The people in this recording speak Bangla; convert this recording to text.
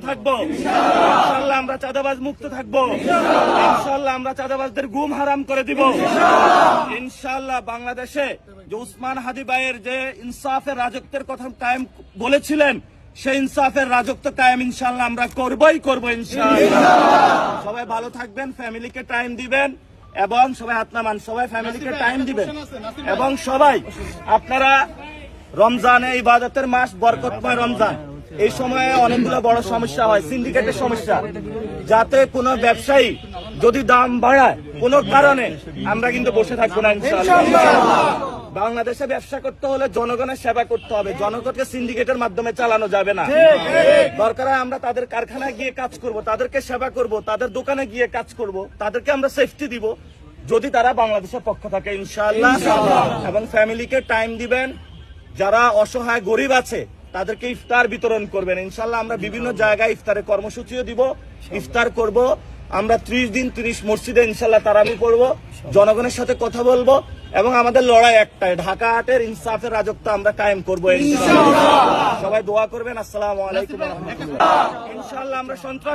থাকবো, ইনশাআল্লাহ আমরা চাঁদাবাজ মুক্ত থাকবো, ইনশাআল্লাহ আমরা চাঁদাবাজদের গুম হারাম করে দিব, ইনশাআল্লাহ বাংলাদেশে যে উসমান হাদি ভাইয়ের যে ইনসাফের রাজত্বের কথা কায়েম বলেছিলেন, সেই ইনসাফের রাজত্ব কায়েম ইনশাআল্লাহ আমরা করবই করবো ইনশাআল্লাহ। সবাই ভালো থাকবেন, ফ্যামিলিকে টাইম দিবেন, এবং সবাই হাত নামান, সবাই ফ্যামিলিকে টাইম দিবেন, এবং সবাই আপনারা রমজানে ইবাদতের মাস, বরকতময় রমজান, এই সময়ে অনেকগুলো বড় সমস্যা হয়, সিন্ডিকেটের সমস্যা, যাতে কোনো ব্যবসায়ী যদি দাম বাড়ায় কোনো কারণে, আমরা কিন্তু বসে থাকবো না ইনশাআল্লাহ। বাংলাদেশে ব্যবসা করতে হলে জনগণের সেবা করতে হবে, জনগণকে সিন্ডিকেটের মাধ্যমে চালানো যাবে না। দরকার হয় আমরা তাদের কারখানায় গিয়ে কাজ করব, তাদেরকে সেবা করব, তাদের দোকানে গিয়ে কাজ করব, তাদেরকে আমরা সেফটি দিব, যদি তারা বাংলাদেশের পক্ষ থাকে ইনশাআল্লাহ। এবং ফ্যামিলিকে টাইম দিবেন, যারা অসহায় গরিব আছে তাদেরকে ইফতার বিতরণ করবেন ইনশাআল্লাহ। আমরা বিভিন্ন জায়গায় ইফতারের কর্মসূচিও দিব, ইফতার করব, আমরা 30 দিন 30 মসজিদে ইনশাআল্লাহ তারাবি পড়ব, জনগণের সাথে কথা বলবো, এবং আমাদের লড়াই একটাই, ঢাকা হাটের ইনসাফের রাজত্ব আমরা কায়েম করবো ইনশাআল্লাহ। সবাই দোয়া করবেন। আসসালামু আলাইকুম ওয়া রাহমাতুল্লাহ। ইনশাআল্লাহ আমরা সন্ত্রাস